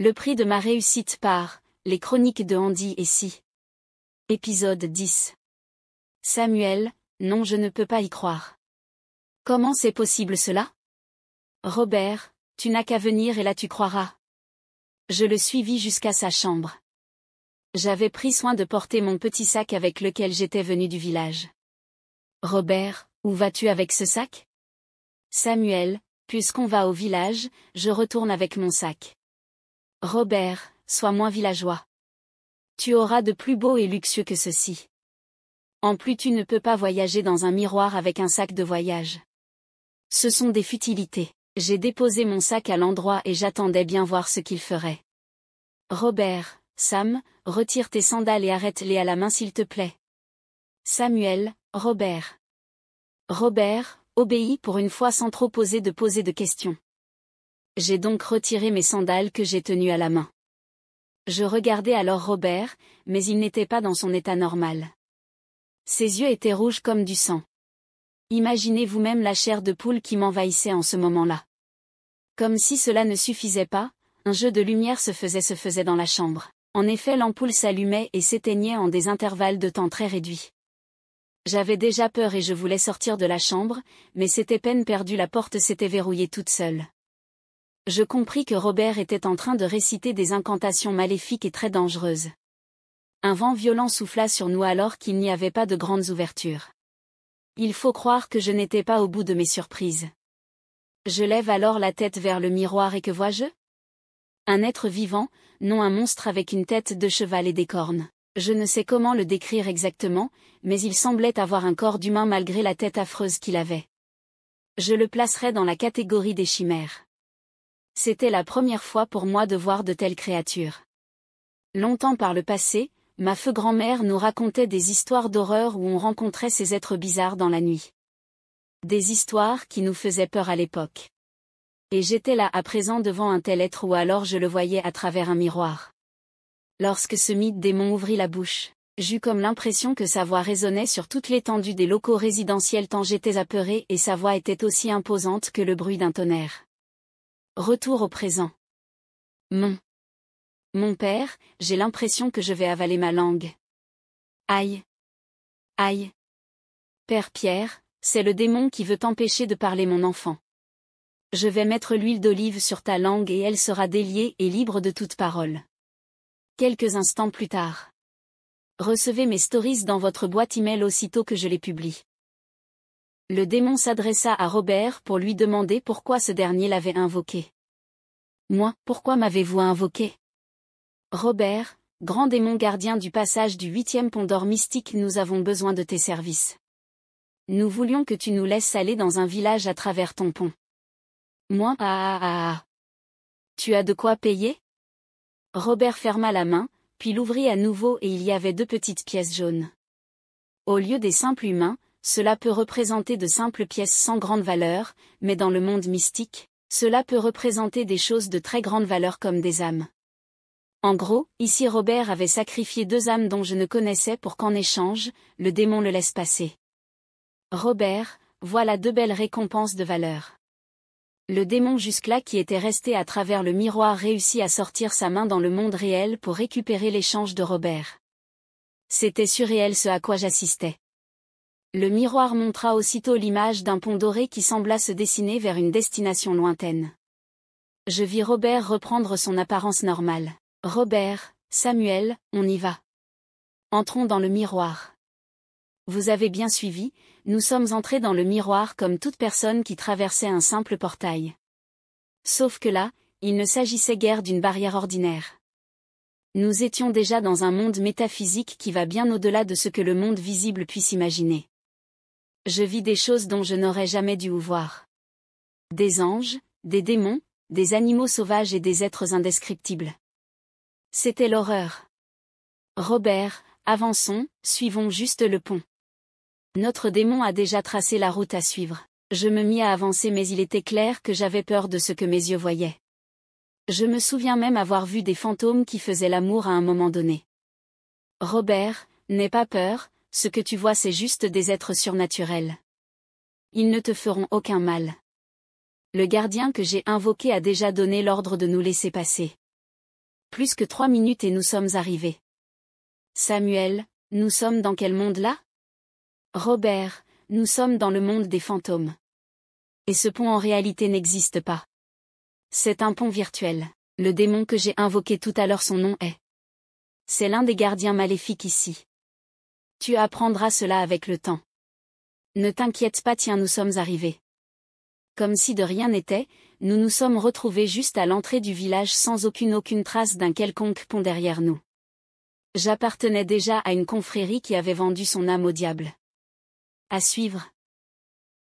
Le prix de ma réussite par Les Chroniques de Andy et Si. Épisode 10. Samuel, non, je ne peux pas y croire. Comment c'est possible cela? Robert, tu n'as qu'à venir et là tu croiras. Je le suivis jusqu'à sa chambre. J'avais pris soin de porter mon petit sac avec lequel j'étais venu du village. Robert, où vas-tu avec ce sac? Samuel, puisqu'on va au village, je retourne avec mon sac. Robert, sois moins villageois. Tu auras de plus beau et luxueux que ceci. En plus tu ne peux pas voyager dans un miroir avec un sac de voyage. Ce sont des futilités. J'ai déposé mon sac à l'endroit et j'attendais bien voir ce qu'il ferait. Robert, Sam, retire tes sandales et arrête-les à la main s'il te plaît. Samuel, Robert. Robert, obéis pour une fois sans trop poser de questions. J'ai donc retiré mes sandales que j'ai tenues à la main. Je regardais alors Robert, mais il n'était pas dans son état normal. Ses yeux étaient rouges comme du sang. Imaginez vous-même la chair de poule qui m'envahissait en ce moment-là. Comme si cela ne suffisait pas, un jeu de lumière se faisait dans la chambre. En effet, l'ampoule s'allumait et s'éteignait en des intervalles de temps très réduits. J'avais déjà peur et je voulais sortir de la chambre, mais c'était peine perdue, la porte s'était verrouillée toute seule. Je compris que Robert était en train de réciter des incantations maléfiques et très dangereuses. Un vent violent souffla sur nous alors qu'il n'y avait pas de grandes ouvertures. Il faut croire que je n'étais pas au bout de mes surprises. Je lève alors la tête vers le miroir et que vois-je? Un être vivant, non un monstre avec une tête de cheval et des cornes. Je ne sais comment le décrire exactement, mais il semblait avoir un corps d'humain malgré la tête affreuse qu'il avait. Je le placerais dans la catégorie des chimères. C'était la première fois pour moi de voir de telles créatures. Longtemps par le passé, ma grand-mère nous racontait des histoires d'horreur où on rencontrait ces êtres bizarres dans la nuit. Des histoires qui nous faisaient peur à l'époque. Et j'étais là à présent devant un tel être ou alors je le voyais à travers un miroir. Lorsque ce mythe démon ouvrit la bouche, j'eus comme l'impression que sa voix résonnait sur toute l'étendue des locaux résidentiels tant j'étais apeuré et sa voix était aussi imposante que le bruit d'un tonnerre. Retour au présent. Mon père, j'ai l'impression que je vais avaler ma langue. Aïe. Aïe. Père Pierre, c'est le démon qui veut t'empêcher de parler mon enfant. Je vais mettre l'huile d'olive sur ta langue et elle sera déliée et libre de toute parole. Quelques instants plus tard. Recevez mes stories dans votre boîte email aussitôt que je les publie. Le démon s'adressa à Robert pour lui demander pourquoi ce dernier l'avait invoqué. Moi, pourquoi m'avez-vous invoqué? Robert, grand démon gardien du passage du 8e pont d'or mystique, nous avons besoin de tes services. Nous voulions que tu nous laisses aller dans un village à travers ton pont. Moi, Tu as de quoi payer? Robert ferma la main, puis l'ouvrit à nouveau et il y avait 2 petites pièces jaunes. Au lieu des simples humains, cela peut représenter de simples pièces sans grande valeur, mais dans le monde mystique, cela peut représenter des choses de très grande valeur comme des âmes. En gros, ici Robert avait sacrifié 2 âmes dont je ne connaissais pour qu'en échange, le démon le laisse passer. Robert, voilà 2 belles récompenses de valeur. Le démon jusque-là qui était resté à travers le miroir réussit à sortir sa main dans le monde réel pour récupérer l'échange de Robert. C'était surréel ce à quoi j'assistais. Le miroir montra aussitôt l'image d'un pont doré qui sembla se dessiner vers une destination lointaine. Je vis Robert reprendre son apparence normale. Robert, Samuel, on y va. Entrons dans le miroir. Vous avez bien suivi, nous sommes entrés dans le miroir comme toute personne qui traversait un simple portail. Sauf que là, il ne s'agissait guère d'une barrière ordinaire. Nous étions déjà dans un monde métaphysique qui va bien au-delà de ce que le monde visible puisse imaginer. Je vis des choses dont je n'aurais jamais dû voir. Des anges, des démons, des animaux sauvages et des êtres indescriptibles. C'était l'horreur. Robert, avançons, suivons juste le pont. Notre démon a déjà tracé la route à suivre. Je me mis à avancer mais il était clair que j'avais peur de ce que mes yeux voyaient. Je me souviens même avoir vu des fantômes qui faisaient l'amour à un moment donné. Robert, n'aie pas peur, ce que tu vois c'est juste des êtres surnaturels. Ils ne te feront aucun mal. Le gardien que j'ai invoqué a déjà donné l'ordre de nous laisser passer. Plus que 3 minutes et nous sommes arrivés. Samuel, nous sommes dans quel monde là? Robert, nous sommes dans le monde des fantômes. Et ce pont en réalité n'existe pas. C'est un pont virtuel. Le démon que j'ai invoqué tout à l'heure, son nom est. C'est l'un des gardiens maléfiques ici. Tu apprendras cela avec le temps. Ne t'inquiète pas, tiens, nous sommes arrivés. Comme si de rien n'était, nous nous sommes retrouvés juste à l'entrée du village sans aucune trace d'un quelconque pont derrière nous. J'appartenais déjà à une confrérie qui avait vendu son âme au diable. À suivre.